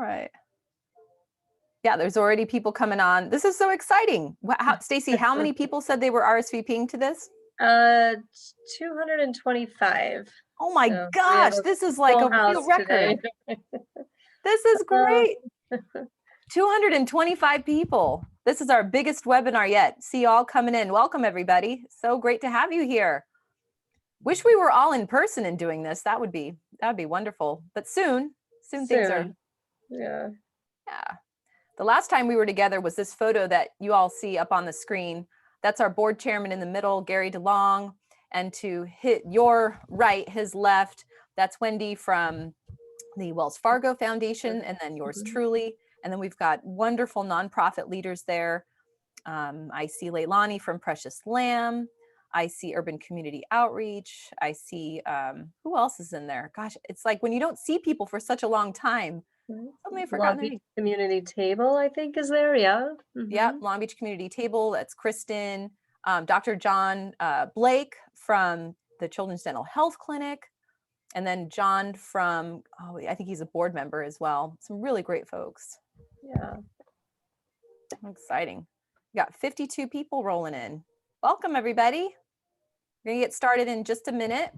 right. Yeah, there's already people coming on. This is so exciting. Stacy, how many people said they were RSVPing to this? 225. Oh my So gosh, this is like a real record. This is great. 225 people. This is our biggest webinar yet. See y'all coming in. Welcome, everybody. So great to have you here. Wish we were all in person and doing this. That would be wonderful. But soon things are. Yeah. The last time we were together was this photo that you all see up on the screen. That's our board chairman in the middle, Gary DeLong. And to hit your right, his left, that's Wendy from the Wells Fargo Foundation, and then yours truly. And then we've got wonderful nonprofit leaders there. I see Leilani from Precious Lamb. I see Urban Community Outreach. I see, who else is in there? Gosh, it's like when you don't see people for such a long time, suddenly I've forgotten Long Beach Community Table, I think, is there. Yeah. Yeah, Long Beach Community Table. That's Kristen. Dr. John Blake from the Children's Dental Health Clinic. And then John from, I think he's a board member as well. Some really great folks. Yeah. Exciting. We got 52 people rolling in. Welcome, everybody. We're going to get started in just a minute.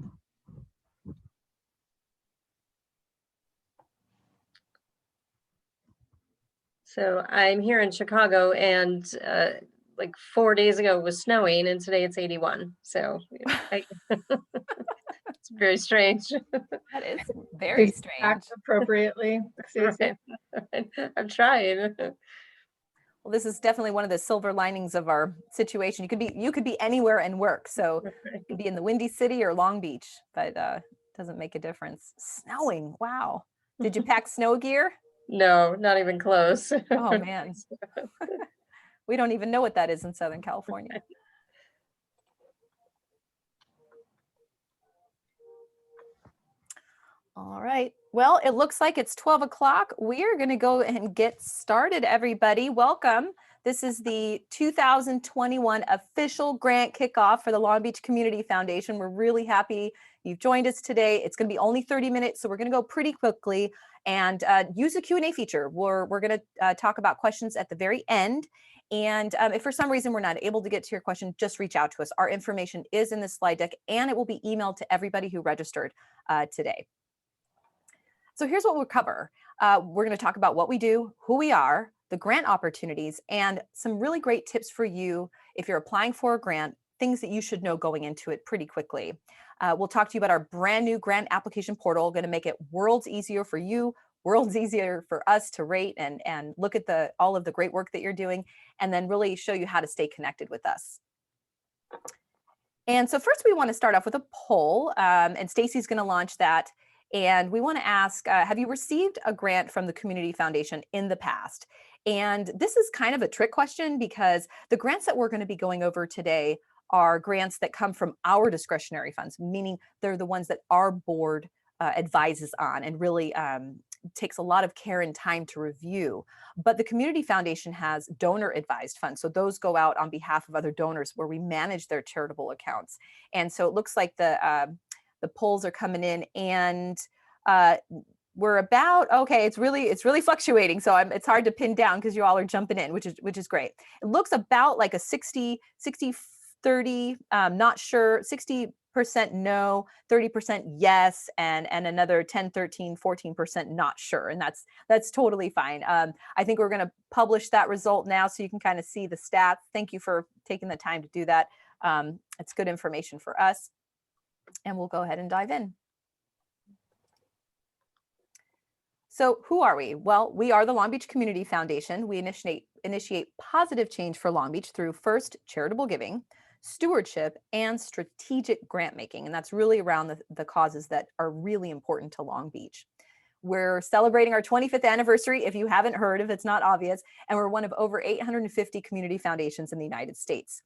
So I'm here in Chicago, and like 4 days ago it was snowing, and today it's 81. So it's very strange. That is very strange. Act appropriately. Right. I'm trying. Well, this is definitely one of the silver linings of our situation. You could be anywhere and work. So you could be in the Windy City or Long Beach, but it doesn't make a difference. Snowing, wow. Did you pack snow gear? No, not even close. Oh man. We don't even know what that is in Southern California. All right. Well, it looks like it's 12 o'clock. We are going to go and get started, everybody. Welcome. This is the 2021 official grant kickoff for the Long Beach Community Foundation. We're really happy you've joined us today. It's going to be only 30 minutes, so we're going to go pretty quickly and use the Q&A feature. We're going to talk about questions at the very end. And if for some reason we're not able to get to your question, just reach out to us. Our information is in the slide deck, and it will be emailed to everybody who registered today. So here's what we'll cover. We're going to talk about what we do, who we are, the grant opportunities, and some really great tips for you if you're applying for a grant, things that you should know going into it pretty quickly. We'll talk to you about our brand new grant application portal, going to make it worlds easier for you, worlds easier for us to rate and look at all of the great work that you're doing, and then really show you how to stay connected with us. And so first we want to start off with a poll, and Stacy's going to launch that. And we want to ask, have you received a grant from the Community Foundation in the past? And this is kind of a trick question because the grants that we're going to be going over today are grants that come from our discretionary funds, meaning they're the ones that our board advises on and really takes a lot of care and time to review. But the Community Foundation has donor advised funds. So those go out on behalf of other donors where we manage their charitable accounts. And so it looks like the polls are coming in, and we're about, okay, it's really fluctuating. So it's hard to pin down because you all are jumping in, which is great. It looks about like a 60-30, not sure, 60% no, 30% yes, and another 10, 13, 14% not sure. And that's totally fine. I think we're going to publish that result now so you can kind of see the stats. Thank you for taking the time to do that. It's good information for us. And we'll go ahead and dive in. So who are we? Well, we are the Long Beach Community Foundation. We initiate positive change for Long Beach through first charitable giving, stewardship, and strategic grant making. And that's really around the causes that are really important to Long Beach. We're celebrating our 25th anniversary, if you haven't heard, if it's not obvious, and we're one of over 850 community foundations in the United States.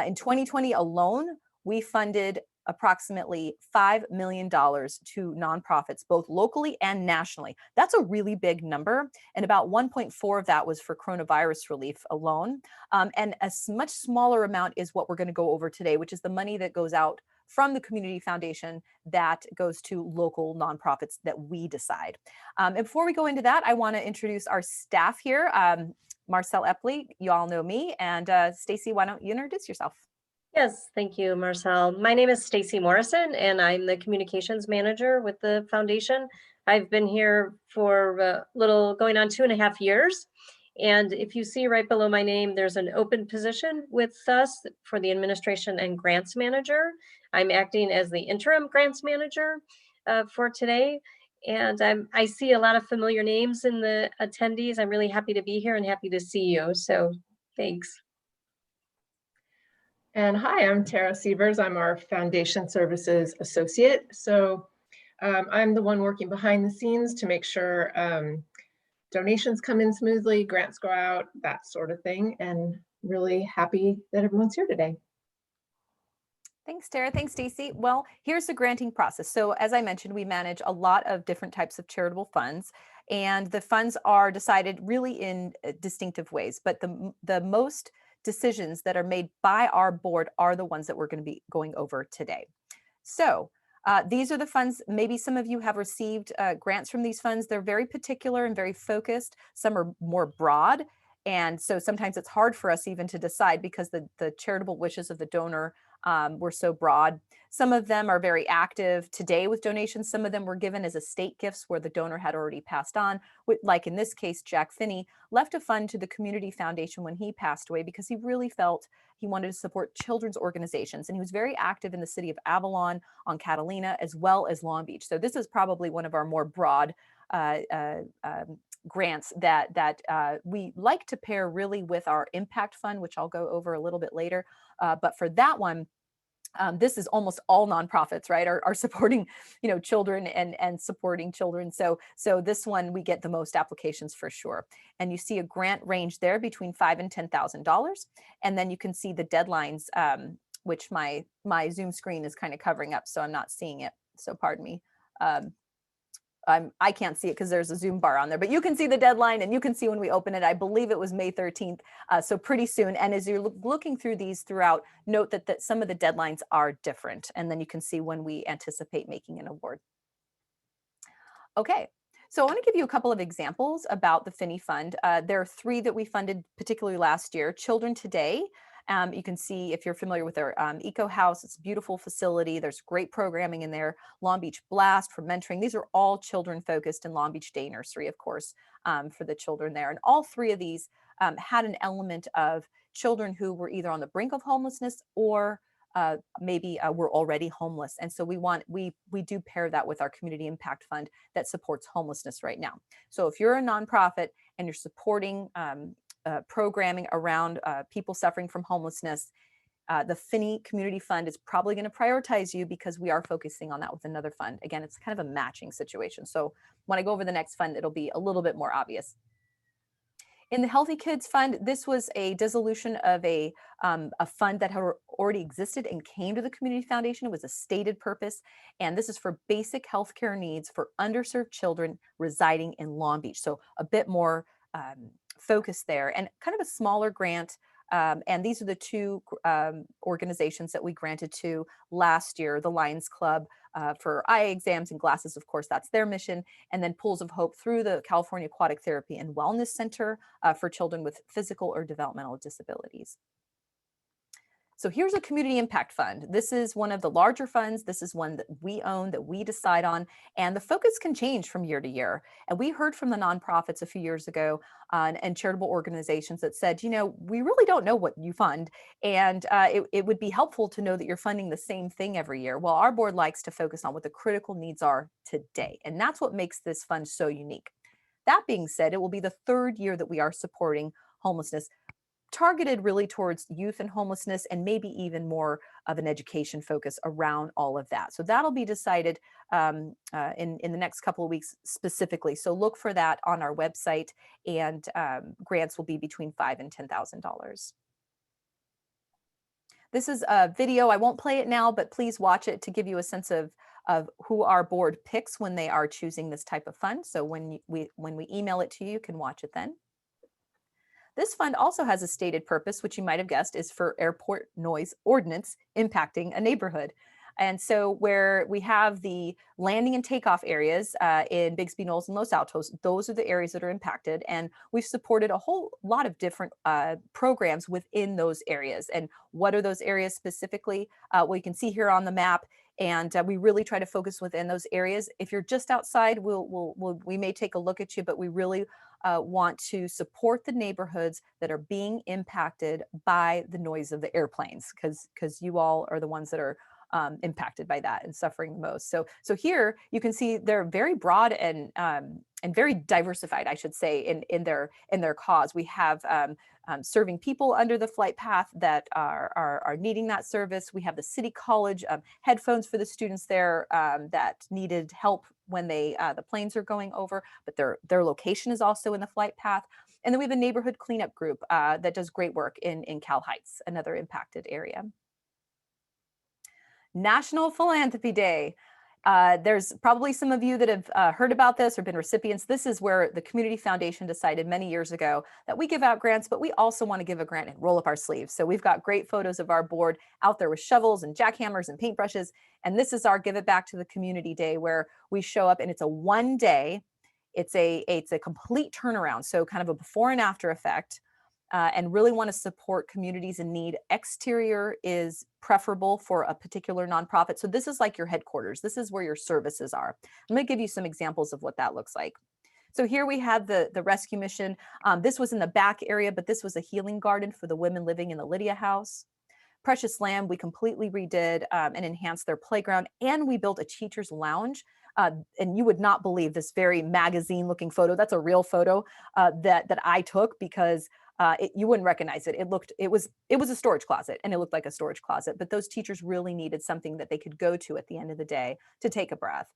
In 2020 alone, we funded approximately $5 million to nonprofits, both locally and nationally. That's a really big number. And about 1.4 of that was for coronavirus relief alone. And a much smaller amount is what we're going to go over today, which is the money that goes out from the community foundation that goes to local nonprofits that we decide. And before we go into that, I want to introduce our staff here. Marcel Epley, you all know me, and Stacy, why don't you introduce yourself? Yes, thank you, Marcel. My name is Stacy Morrison, and I'm the communications manager with the foundation. I've been here for a little going on 2.5 years. And if you see right below my name, there's an open position with us for the administration and grants manager. I'm acting as the interim grants manager for today. And I see a lot of familiar names in the attendees. I'm really happy to be here and happy to see you. So thanks. And hi, I'm Tara Sievers. I'm our Foundation Services Associate. So I'm the one working behind the scenes to make sure donations come in smoothly, grants go out, that sort of thing. And really happy that everyone's here today. Thanks, Tara. Thanks, Stacy. Well, here's the granting process. So as I mentioned, we manage a lot of different types of charitable funds, and the funds are decided really in distinctive ways. But the most decisions that are made by our board are the ones that we're going to be going over today. So these are the funds. Maybe some of you have received grants from these funds. They're very particular and very focused. Some are more broad. And so sometimes it's hard for us even to decide because the charitable wishes of the donor were so broad. Some of them are very active today with donations. Some of them were given as estate gifts where the donor had already passed on. Like in this case, Jack Finney left a fund to the community foundation when he passed away because he really felt he wanted to support children's organizations. And he was very active in the city of Avalon, on Catalina, as well as Long Beach. So this is probably one of our more broad grants that we like to pair really with our impact fund, which I'll go over a little bit later. But for that one, this is almost all nonprofits, right? Are supporting, children and supporting children. So this one we get the most applications for sure. And you see a grant range there between $5,000 and $10,000, and then you can see the deadlines, which my Zoom screen is kind of covering up, so I'm not seeing it. So pardon me. I can't see it because there's a Zoom bar on there, but you can see the deadline and you can see when we open it. I believe it was May 13th, so pretty soon. And as you're looking through these throughout, note that some of the deadlines are different, and then you can see when we anticipate making an award. Okay, so I want to give you a couple of examples about the Finney Fund. There are 3 that we funded particularly last year. Children Today. You can see if you're familiar with their Eco House, it's a beautiful facility. There's great programming in there. Long Beach Blast for mentoring. These are all children focused, in Long Beach Day Nursery, of course, for the children there. And all 3 of these had an element of children who were either on the brink of homelessness or maybe were already homeless. And so we do pair that with our community impact fund that supports homelessness right now. So if you're a nonprofit and you're supporting programming around people suffering from homelessness, the Finney Community Fund is probably going to prioritize you because we are focusing on that with another fund. Again, it's kind of a matching situation. So when I go over the next fund, it'll be a little bit more obvious. In the Healthy Kids Fund, this was a dissolution of a fund that had already existed and came to the Community Foundation. It was a stated purpose, and this is for basic healthcare needs for underserved children residing in Long Beach. So a bit more focus there, and kind of a smaller grant. And these are the 2 organizations that we granted to last year: the Lions Club for eye exams and glasses, of course, that's their mission, and then Pools of Hope through the California Aquatic Therapy and Wellness Center for children with physical or developmental disabilities. So here's a community impact fund. This is one of the larger funds. This is one that we own, that we decide on, and the focus can change from year to year. And we heard from the nonprofits a few years ago and charitable organizations that said, we really don't know what you fund, and it would be helpful to know that you're funding the same thing every year. Well, our board likes to focus on what the critical needs are today, and that's what makes this fund so unique. That being said, it will be the 3rd year that we are supporting homelessness, targeted really towards youth and homelessness, and maybe even more of an education focus around all of that. So that'll be decided in the next couple of weeks specifically. So look for that on our website, and grants will be between $5,000 and $10,000. This is a video. I won't play it now, but please watch it to give you a sense of who our board picks when they are choosing this type of fund. So when we email it to you, you can watch it then. This fund also has a stated purpose, which you might have guessed is for airport noise ordinance impacting a neighborhood. And so where we have the landing and takeoff areas in Bixby Knolls and Los Altos, those are the areas that are impacted. And we've supported a whole lot of different programs within those areas. And what are those areas specifically? Well, you can see here on the map. And we really try to focus within those areas. If you're just outside, we may take a look at you, but we really want to support the neighborhoods that are being impacted by the noise of the airplanes, because you all are the ones that are impacted by that and suffering the most. So here you can see they're very broad and very diversified, I should say, in their cause. We have serving people under the flight path that are needing that service. We have the City College headphones for the students there that needed help when the planes are going over, but their location is also in the flight path. And then we have a neighborhood cleanup group that does great work in Cal Heights, another impacted area. National Philanthropy Day. There's probably some of you that have heard about this or been recipients. This is where the Community Foundation decided many years ago that we give out grants, but we also want to give a grant and roll up our sleeves. So we've got great photos of our board out there with shovels and jackhammers and paintbrushes. And this is our Give It Back to the Community Day, where we show up, and it's a one day. It's a complete turnaround. So kind of a before and after effect. And really want to support communities in need. Exterior is preferable for a particular nonprofit. So this is like your headquarters. This is where your services are. I'm going to give you some examples of what that looks like. So here we have the rescue mission. This was in the back area, but this was a healing garden for the women living in the Lydia House. Precious Lamb, we completely redid and enhanced their playground, and we built a teacher's lounge. And you would not believe this very magazine looking photo. That's a real photo that I took, because you wouldn't recognize it. It was a storage closet, and it looked like a storage closet, but those teachers really needed something that they could go to at the end of the day to take a breath.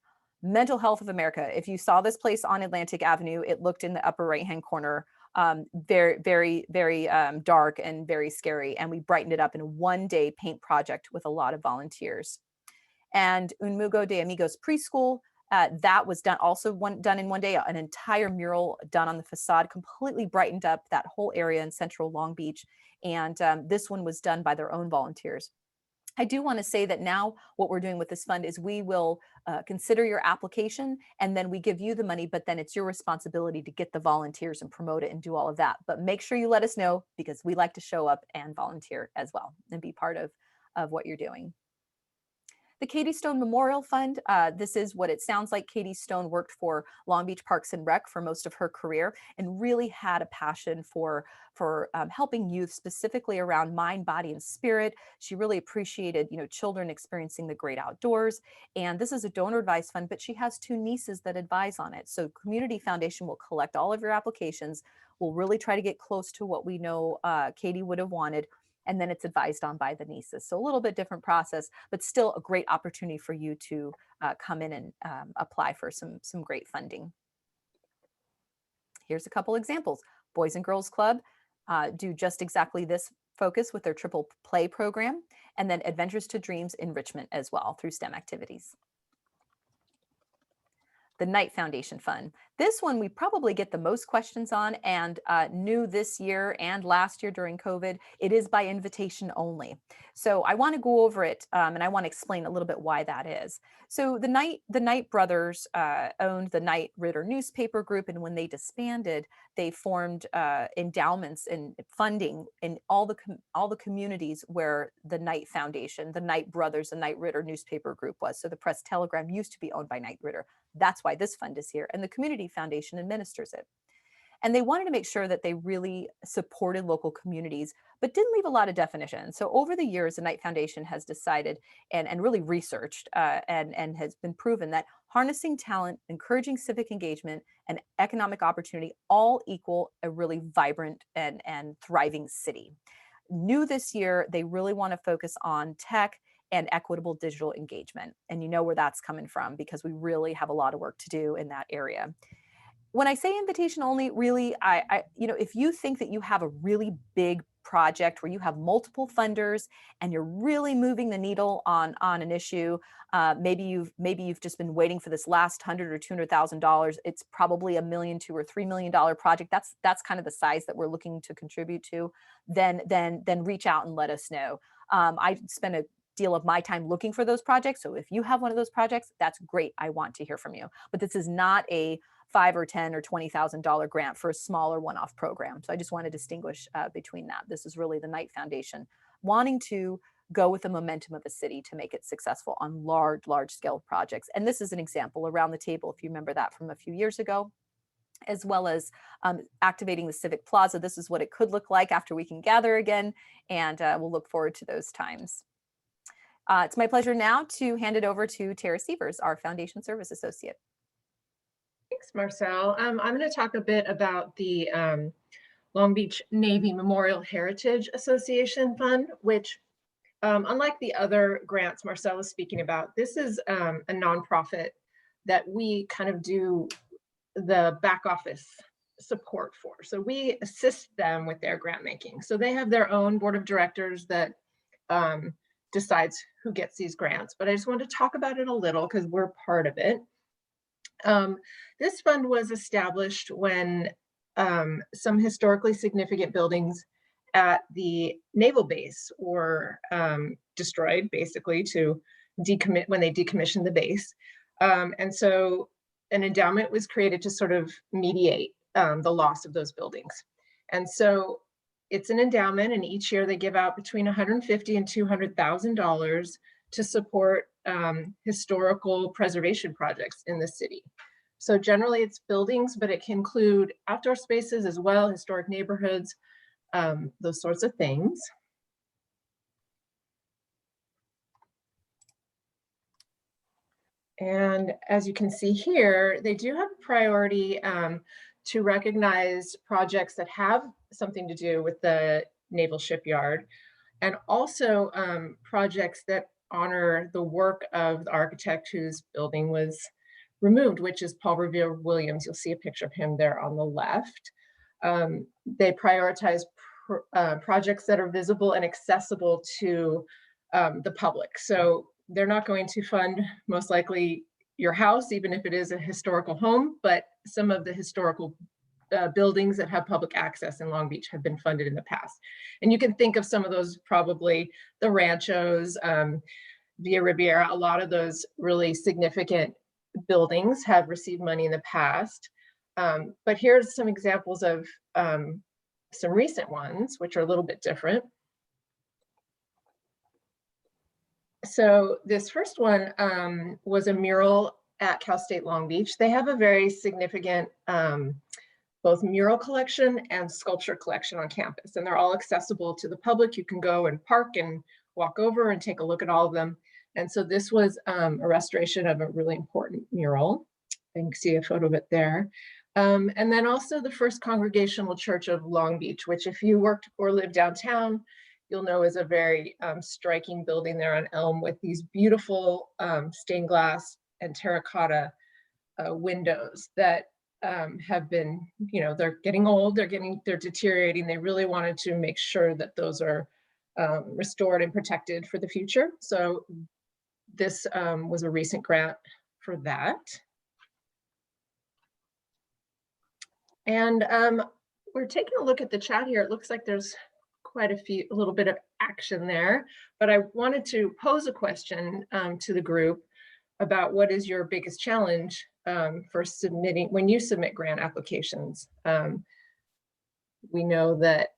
Mental Health of America. If you saw this place on Atlantic Avenue, it looked in the upper right-hand corner, very, very, very dark and very scary. And we brightened it up in a one-day paint project with a lot of volunteers. And Un Mugo de Amigos Preschool, that was done in one day, an entire mural done on the facade, completely brightened up that whole area in central Long Beach. And this one was done by their own volunteers. I do want to say that now what we're doing with this fund is we will consider your application, and then we give you the money, but then it's your responsibility to get the volunteers and promote it and do all of that. But make sure you let us know, because we like to show up and volunteer as well and be part of what you're doing. The Katie Stone Memorial Fund, this is what it sounds like. Katie Stone worked for Long Beach Parks and Rec for most of her career, and really had a passion for helping youth, specifically around mind, body, and spirit. She really appreciated, children experiencing the great outdoors. And this is a donor advised fund, but she has 2 nieces that advise on it. So Community Foundation will collect all of your applications. We'll really try to get close to what we know Katie would have wanted. And then it's advised on by the nieces. So a little bit different process, but still a great opportunity for you to come in and apply for some great funding. Here's a couple examples. Boys and Girls Club do just exactly this focus with their triple play program, and then Adventures to Dreams enrichment as well through STEM activities. The Knight Foundation Fund. This one we probably get the most questions on, and new this year and last year during COVID, it is by invitation only. So I want to go over it, and I want to explain a little bit why that is. So the Knight brothers owned the Knight Ridder newspaper group, and when they disbanded, they formed endowments and funding in all the communities where the Knight Foundation, the Knight brothers, the Knight Ridder newspaper group was. So the Press Telegram used to be owned by Knight Ridder. That's why this fund is here, and the Community Foundation administers it. And they wanted to make sure that they really supported local communities, but didn't leave a lot of definition. So over the years, the Knight Foundation has decided and really researched and has been proven that harnessing talent, encouraging civic engagement, and economic opportunity all equal a really vibrant and thriving city. New this year, they really want to focus on tech and equitable digital engagement. And you know where that's coming from, because we really have a lot of work to do in that area. When I say invitation only, really, if you think that you have a really big project where you have multiple funders and you're really moving the needle on an issue, maybe you've just been waiting for this last $100,000 or $200,000. It's probably $1 million, $2 or $3 million project. That's kind of the size that we're looking to contribute to. Then reach out and let us know. I spent deal of my time looking for those projects. So if you have one of those projects, that's great. I want to hear from you. But this is not a $5 or $10 or $20,000 grant for a smaller one-off program. So I just want to distinguish between that. This is really the Knight Foundation wanting to go with the momentum of a city to make it successful on large scale projects. And this is an example around the table, if you remember that from a few years ago, as well as activating the Civic Plaza. This is what it could look like after we can gather again, and we'll look forward to those times. It's my pleasure now to hand it over to Tara Sievers, our Foundation Service Associate. Thanks, Marcel. I'm going to talk a bit about the Long Beach Navy Memorial Heritage Association Fund, which unlike the other grants Marcel was speaking about, this is a nonprofit that we kind of do the back office support for. So we assist them with their grant making. So they have their own board of directors that decides who gets these grants. But I just wanted to talk about it a little because we're part of it. This fund was established when some historically significant buildings at the naval base were destroyed, basically, to when they decommissioned the base. And so an endowment was created to sort of mediate the loss of those buildings. And so it's an endowment, and each year they give out between $150,000 and $200,000 to support historical preservation projects in the city. So generally it's buildings, but it can include outdoor spaces as well, historic neighborhoods, those sorts of things. And as you can see here, they do have a priority to recognize projects that have something to do with the naval shipyard, and also projects that honor the work of the architect whose building was removed, which is Paul Revere Williams. You'll see a picture of him there on the left. They prioritize projects that are visible and accessible to the public. So they're not going to fund, most likely, your house, even if it is a historical home, but some of the historical buildings that have public access in Long Beach have been funded in the past. And you can think of some of those, probably the Ranchos, Via Riviera. A lot of those really significant buildings have received money in the past. But here's some examples of some recent ones, which are a little bit different. So this first one was a mural at Cal State Long Beach. They have a very significant both mural collection and sculpture collection on campus, and they're all accessible to the public. You can go and park and walk over and take a look at all of them. And so this was a restoration of a really important mural. You can see a photo of it there. And then also the First Congregational Church of Long Beach, which if you worked or lived downtown, you'll know is a very striking building there on Elm with these beautiful stained glass and terracotta windows that have been, they're getting old, they're deteriorating. They really wanted to make sure that those are restored and protected for the future. So this was a recent grant for that. And we're taking a look at the chat here. It looks like there's quite a little bit of action there, but I wanted to pose a question to the group about what is your biggest challenge for submitting, when you submit grant applications. We know that,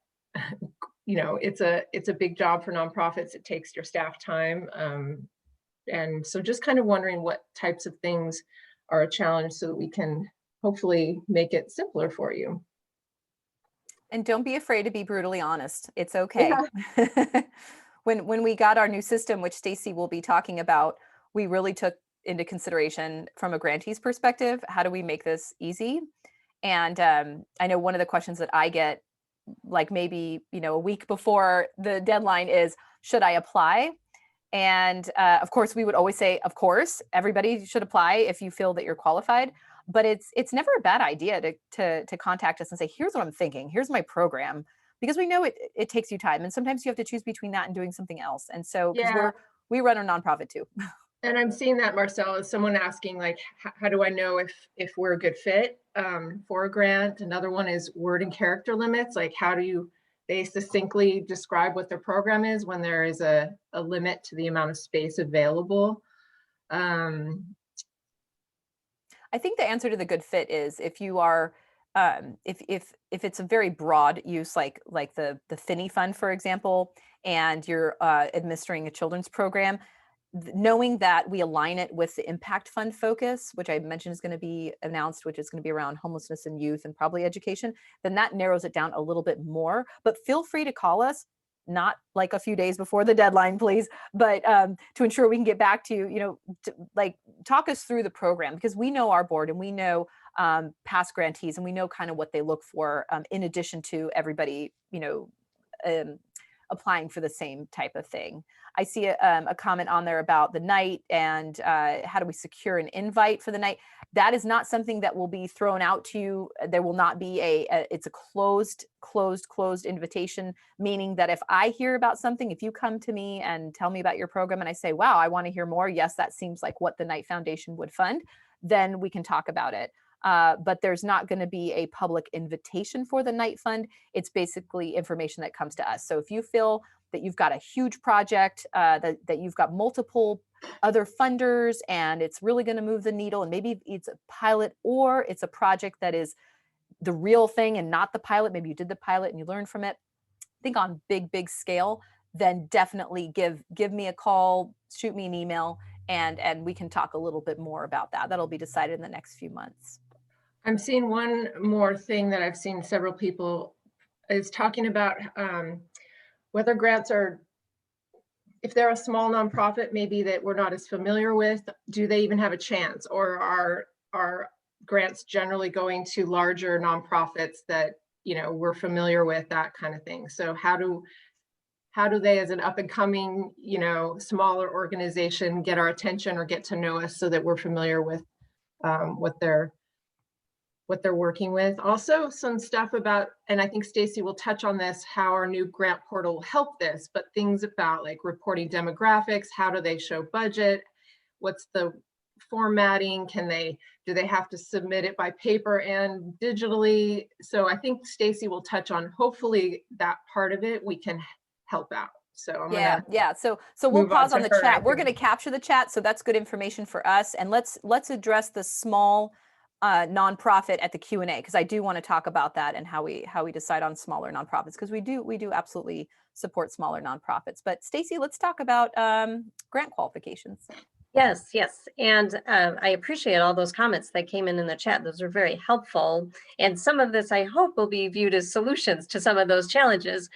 it's a big job for nonprofits. It takes your staff time. And so just kind of wondering what types of things are a challenge so that we can hopefully make it simpler for you. And don't be afraid to be brutally honest. It's okay. Yeah. When we got our new system, which Stacy will be talking about, we really took into consideration from a grantee's perspective, how do we make this easy? And I know one of the questions that I get, like maybe, a week before the deadline is, should I apply? And of course, we would always say, of course, everybody should apply if you feel that you're qualified. But it's never a bad idea to contact us and say, here's what I'm thinking, here's my program, because we know it takes you time. And sometimes you have to choose between that and doing something else. And so we run a nonprofit too. And I'm seeing that, Marcel, is someone asking, like, how do I know if we're a good fit for a grant? Another one is word and character limits. Like, how do you they succinctly describe what their program is when there is a limit to the amount of space available. I think the answer to the good fit is if you are if it's a very broad use like the Finney fund, for example, and you're administering a children's program, knowing that we align it with the impact fund focus, which I mentioned is going to be announced, which is going to be around homelessness and youth and probably education, then that narrows it down a little bit more. But feel free to call us, not like a few days before the deadline, please, but to ensure we can get back to you, like talk us through the program, because we know our board and we know past grantees and we know kind of what they look for in addition to everybody, applying for the same type of thing. I see a comment on there about the night and how do we secure an invite for the night. That is not something that will be thrown out to you. There will not be it's a closed invitation, meaning that if I hear about something, if you come to me and tell me about your program and I say, wow, I want to hear more. Yes, that seems like what the Knight Foundation would fund. Then we can talk about it. But there's not going to be a public invitation for the Knight Fund. It's basically information that comes to us. So if you feel that you've got a huge project, that you've got multiple other funders and it's really going to move the needle, and maybe it's a pilot or it's a project that is the real thing and not the pilot, maybe you did the pilot and you learned from it, think on big scale, then definitely give me a call, shoot me an email, and we can talk a little bit more about that. That'll be decided in the next few months. I'm seeing one more thing that I've seen several people is talking about whether grants are, if they're a small nonprofit, maybe that we're not as familiar with, do they even have a chance? Or are grants generally going to larger nonprofits that, we're familiar with, that kind of thing? So how do they, as an up and coming, smaller organization, get our attention or get to know us so that we're familiar with what they're working with? Also, some stuff about, and I think Stacy will touch on this, how our new grant portal will help this, but things about like reporting demographics, how do they show budget, what's the formatting, do they have to submit it by paper and digitally? So I think Stacy will touch on, hopefully that part of it we can help out. So I'm yeah. So we'll pause on the chat. We're going to capture the chat, so that's good information for us. And let's address the small nonprofit at the Q&A, because I do want to talk about that and how we decide on smaller nonprofits, because we do absolutely support smaller nonprofits. But Stacy, let's talk about grant qualifications. Yes. And I appreciate all those comments that came in the chat. Those are very helpful. And some of this, I hope, will be viewed as solutions to some of those challenges.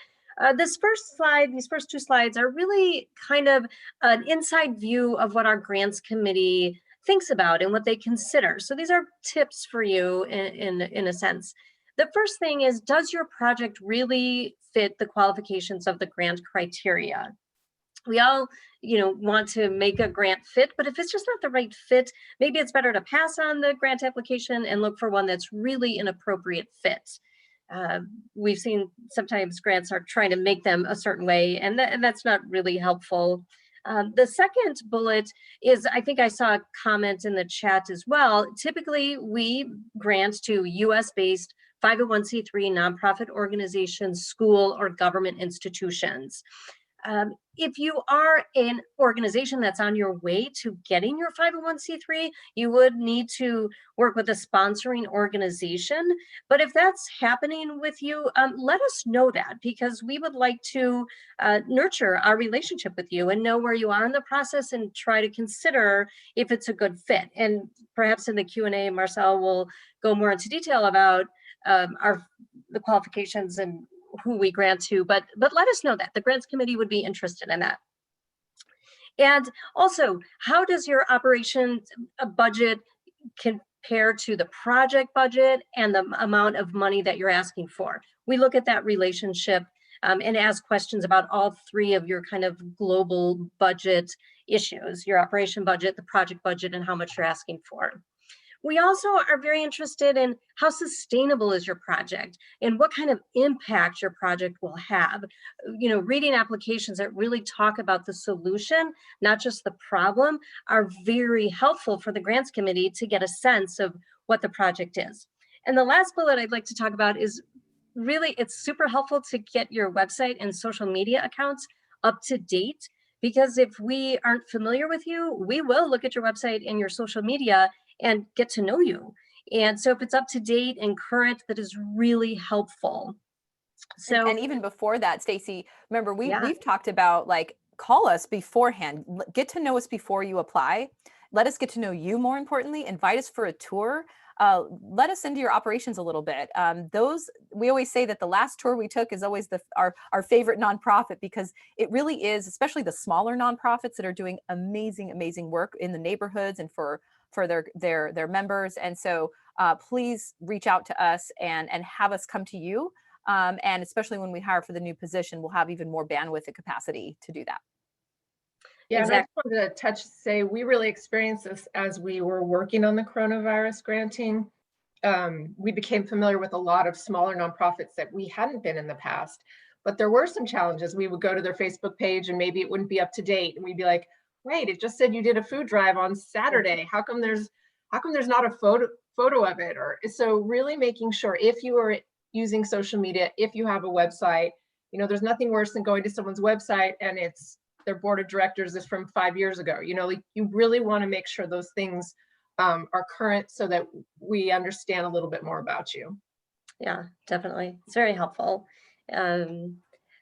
These first two slides are really kind of an inside view of what our grants committee thinks about and what they consider. So these are tips for you in a sense. The first thing is, does your project really fit the qualifications of the grant criteria? We all, want to make a grant fit, but if it's just not the right fit, maybe it's better to pass on the grant application and look for one that's really an appropriate fit. We've seen sometimes grants are trying to make them a certain way, and that's not really helpful. The second bullet is, I think I saw a comment in the chat as well. Typically, we grant to US-based 501c3 nonprofit organizations, school or government institutions. If you are an organization that's on your way to getting your 501c3, you would need to work with a sponsoring organization. But if that's happening with you, let us know that, because we would like to nurture our relationship with you and know where you are in the process and try to consider if it's a good fit. And perhaps in the Q&A, Marcel will go more into detail about the qualifications and who we grant to, but let us know that. The grants committee would be interested in that. And also, how does your operations budget compare to the project budget and the amount of money that you're asking for? We look at that relationship and ask questions about all three of your kind of global budget issues: your operation budget, the project budget, and how much you're asking for. We also are very interested in how sustainable is your project and what kind of impact your project will have. Reading applications that really talk about the solution, not just the problem, are very helpful for the grants committee to get a sense of what the project is. And the last bullet I'd like to talk about is really, it's super helpful to get your website and social media accounts up to date, because if we aren't familiar with you, we will look at your website and your social media and get to know you. And so if it's up to date and current, that is really helpful. So And even before that, Stacy, remember yeah, we've talked about like call us beforehand, get to know us before you apply. Let us get to know you more importantly, invite us for a tour. Let us into your operations a little bit. Those we always say that the last tour we took is always our favorite nonprofit, because it really is, especially the smaller nonprofits that are doing amazing work in the neighborhoods and for their members. And so please reach out to us and have us come to you. And especially when we hire for the new position, we'll have even more bandwidth and capacity to do that. Yeah, and I exactly. just wanted to say we really experienced this as we were working on the coronavirus granting. We became familiar with a lot of smaller nonprofits that we hadn't been in the past, but there were some challenges. We would go to their Facebook page and maybe it wouldn't be up to date, and we'd be like, wait, it just said you did a food drive on Saturday. How come there's not a photo of it? Or so really making sure, if you are using social media, if you have a website, there's nothing worse than going to someone's website and it's their board of directors is from 5 years ago. Like you really want to make sure those things are current so that we understand a little bit more about you. Yeah, definitely. It's very helpful.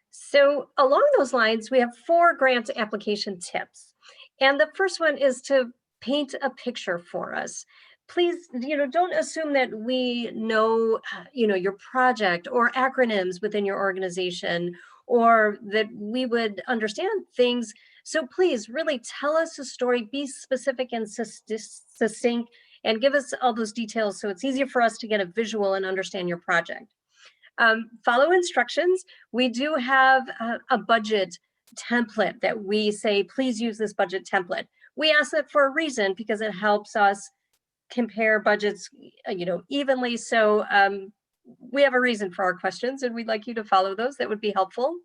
So along those lines, we have 4 grant application tips. And the first one is to paint a picture for us. Please, don't assume that we know, your project or acronyms within your organization, or that we would understand things. So please really tell us a story, be specific and succinct, and give us all those details so it's easier for us to get a visual and understand your project. Follow instructions. We do have a budget template that we say, please use this budget template. We ask that for a reason, because it helps us compare budgets, evenly. So we have a reason for our questions, and we'd like you to follow those. That would be helpful.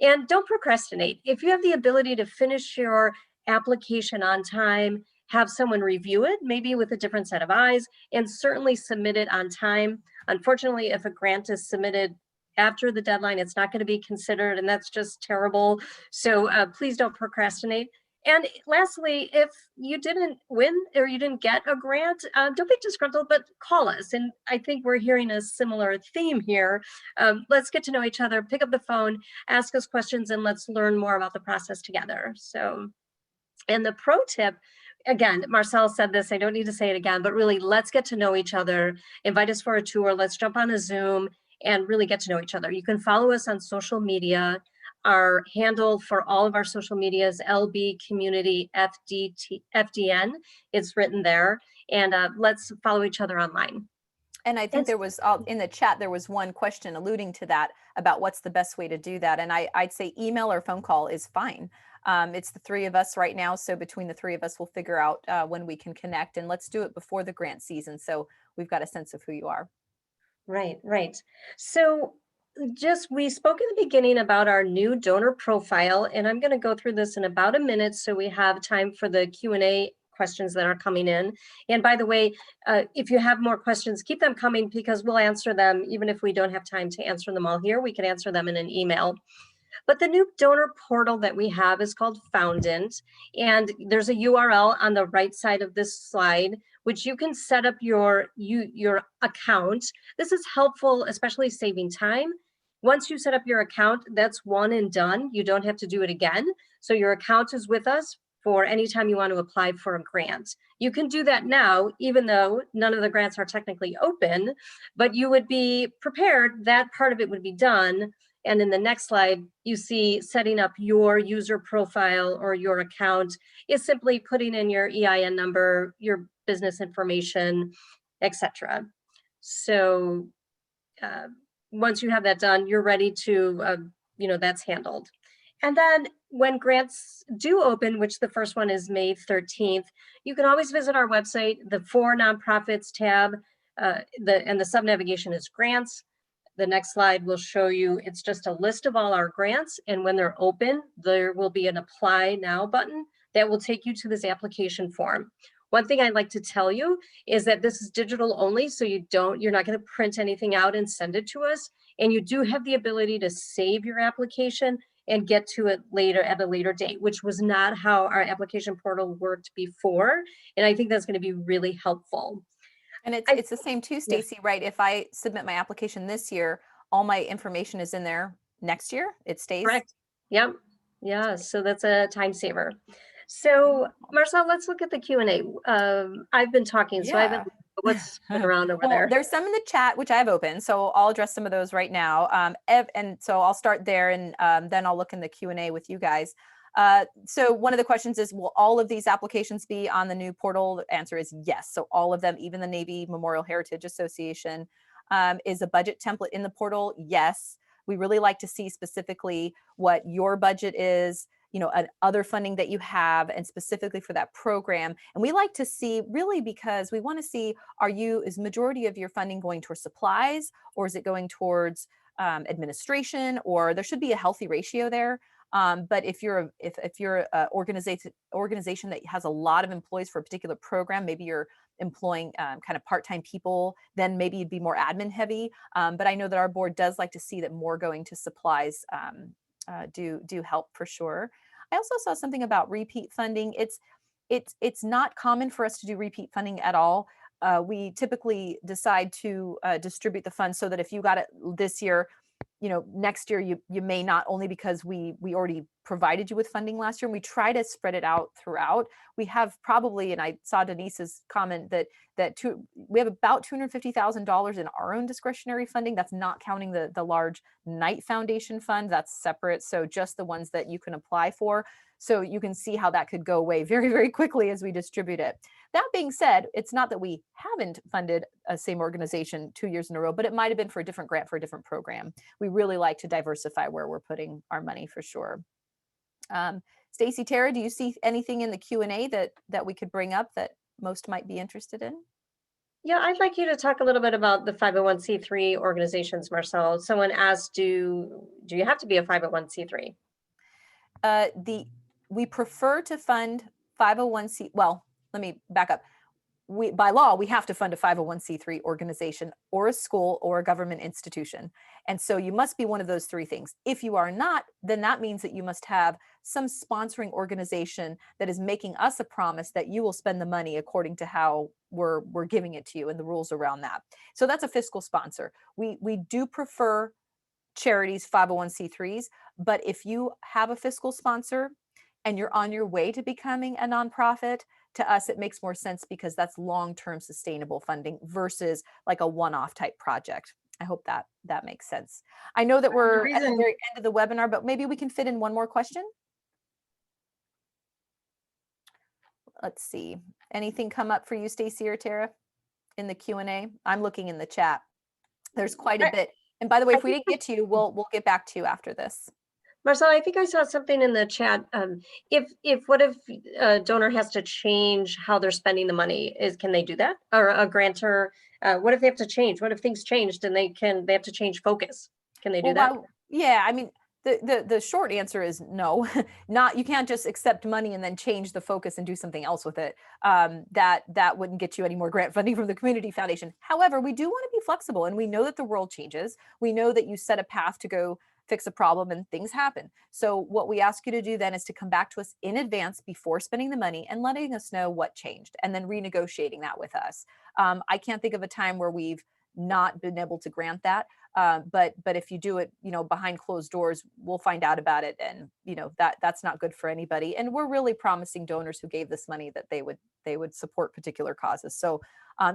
And don't procrastinate. If you have the ability to finish your application on time, have someone review it, maybe with a different set of eyes, and certainly submit it on time. Unfortunately, if a grant is submitted after the deadline, it's not going to be considered, and that's just terrible. So please don't procrastinate. And lastly, if you didn't win or you didn't get a grant, don't be disgruntled, but call us. And I think we're hearing a similar theme here. Let's get to know each other, pick up the phone, ask us questions, and let's learn more about the process together. So, and the pro tip, again, Marcel said this, I don't need to say it again, but really, let's get to know each other. Invite us for a tour. Let's jump on a Zoom and really get to know each other. You can follow us on social media. Our handle for all of our social media is LB Community FDN. It's written there. And let's follow each other online. And I think there was in the chat, there was one question alluding to that about what's the best way to do that. And I'd say email or phone call is fine. It's the 3 of us right now. So between the 3 of us, we'll figure out when we can connect, and let's do it before the grant season. So we've got a sense of who you are. Right. So we spoke in the beginning about our new donor profile, and I'm going to go through this in about a minute so we have time for the Q&A questions that are coming in. And by the way, if you have more questions, keep them coming, because we'll answer them. Even if we don't have time to answer them all here, we can answer them in an email. But the new donor portal that we have is called Foundant, and there's a URL on the right side of this slide, which you can set up your account. This is helpful, especially saving time. Once you set up your account, that's one and done. You don't have to do it again. So your account is with us for any time you want to apply for a grant. You can do that now, even though none of the grants are technically open, but you would be prepared. That part of it would be done. And in the next slide, you see setting up your user profile or your account is simply putting in your EIN number, your business information, etc. So once you have that done, you're ready to, that's handled. And then when grants do open, which the first one is May 13th, you can always visit our website, the For Nonprofits tab, and the sub-navigation is grants. The next slide will show you, it's just a list of all our grants. And when they're open, there will be an Apply Now button that will take you to this application form. One thing I'd like to tell you is that this is digital only, so you're not going to print anything out and send it to us. And you do have the ability to save your application and get to it later at a later date, which was not how our application portal worked before. And I think that's going to be really helpful. And I- it's the same too, Stacy, right? If I submit my application this year, all my information is in there next year. It stays. Correct. Yep. Yeah. So that's a time saver. So Marcel, let's look at the Q&A. I've been talking, so I've been, what's been around over Well, there? there's some in the chat, which I have open. So I'll address some of those right now. And so I'll start there and then I'll look in the Q&A with you guys. So one of the questions is, will all of these applications be on the new portal? The answer is yes. So all of them, even the Navy Memorial Heritage Association, is a budget template in the portal? Yes. We really like to see specifically what your budget is, you know, other funding that you have, and specifically for that program. And we like to see, really, because we want to see, is majority of your funding going towards supplies, or is it going towards administration, or there should be a healthy ratio there. But if you're an organization that has a lot of employees for a particular program, maybe you're employing kind of part-time people, then maybe you'd be more admin heavy. But I know that our board does like to see that more going to supplies do help for sure. I also saw something about repeat funding. It's not common for us to do repeat funding at all. We typically decide to distribute the funds so that if you got it this year, you know, next year you may not, only because we already provided you with funding last year, and we try to spread it out throughout. We have probably, and I saw Denise's comment that we have about $250,000 in our own discretionary funding. That's not counting the large Knight Foundation fund. That's separate. So just the ones that you can apply for. So you can see how that could go away very, very quickly as we distribute it. That being said, it's not that we haven't funded a same organization 2 years in a row, but it might have been for a different grant for a different program. We really like to diversify where we're putting our money for sure. Stacy, Tara, do you see anything in the Q&A that we could bring up that most might be interested in? Yeah, I'd like you to talk a little bit about the 501c3 organizations, Marcel. Someone asked, do you have to be a 501c3? We prefer to fund 501c. Well, let me back up. By law, we have to fund a 501c3 organization or a school or a government institution. And so you must be one of those three things. If you are not, then that means that you must have some sponsoring organization that is making us a promise that you will spend the money according to how we're giving it to you and the rules around that. So that's a fiscal sponsor. We do prefer charities, 501c3s, but if you have a fiscal sponsor and you're on your way to becoming a nonprofit, to us, it makes more sense because that's long-term sustainable funding versus like a one-off type project. I hope that makes sense. I know that we're at the very end of the webinar, but maybe we can fit in one more question. Let's see. Anything come up for you, Stacy or Tara, in the Q&A? I'm looking in the chat. There's quite a bit. And by the way, if we didn't get to you, we'll get back to you after this. Marcel, I think I saw something in the chat. What if a donor has to change how they're spending the money? Can they do that? Or a grantor, what if they have to change? What if things changed and they have to change focus? Can they do that? Yeah, I mean, the short answer is no. You can't just accept money and then change the focus and do something else with it. That wouldn't get you any more grant funding from the Community Foundation. However, we do want to be flexible, and we know that the world changes. We know that you set a path to go fix a problem and things happen. So what we ask you to do then is to come back to us in advance before spending the money and letting us know what changed, and then renegotiating that with us. I can't think of a time where we've not been able to grant that. But if you do it, you know, behind closed doors, we'll find out about it. And, you know, that's not good for anybody. And we're really promising donors who gave this money that they would support particular causes. So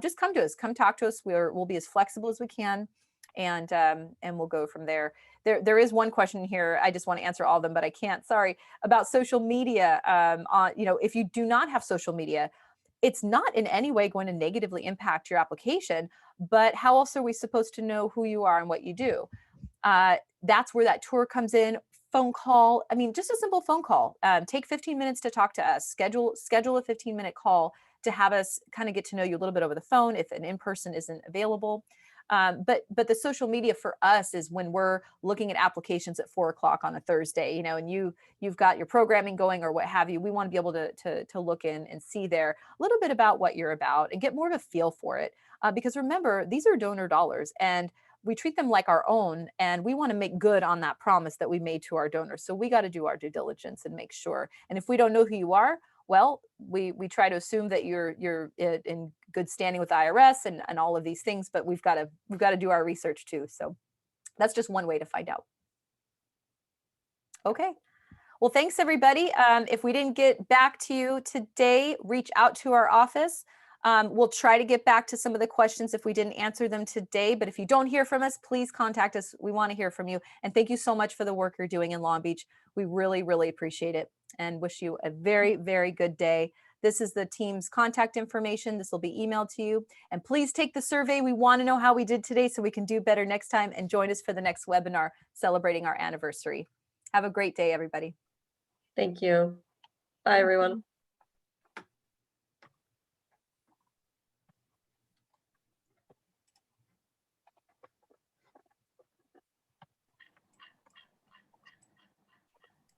just come to us, come talk to us. We'll be as flexible as we can. And we'll go from there. There is one question here. I just want to answer all of them, but I can't, sorry, about social media. You know, if you do not have social media, it's not in any way going to negatively impact your application, but how else are we supposed to know who you are and what you do? That's where that tour comes in. Phone call. I mean, just a simple phone call. Take 15 minutes to talk to us. Schedule a 15-minute call to have us kind of get to know you a little bit over the phone if an in-person isn't available. But the social media for us is when we're looking at applications at 4 o'clock on a Thursday, you know, and you've got your programming going or what have you. We want to be able to look in and see there a little bit about what you're about and get more of a feel for it. Because remember, these are donor dollars and we treat them like our own, and we want to make good on that promise that we made to our donors. So we got to do our due diligence and make sure. And if we don't know who you are, well, we try to assume that you're in good standing with the IRS and all of these things, but we've got to do our research too. So that's just one way to find out. Okay. Well, thanks everybody. If we didn't get back to you today, reach out to our office. We'll try to get back to some of the questions if we didn't answer them today, but if you don't hear from us, please contact us. We want to hear from you. And thank you so much for the work you're doing in Long Beach. We really, really appreciate it and wish you a very, very good day. This is the team's contact information. This will be emailed to you. And please take the survey. We want to know how we did today so we can do better next time, and join us for the next webinar celebrating our anniversary. Have a great day, everybody. Thank you. Bye, everyone.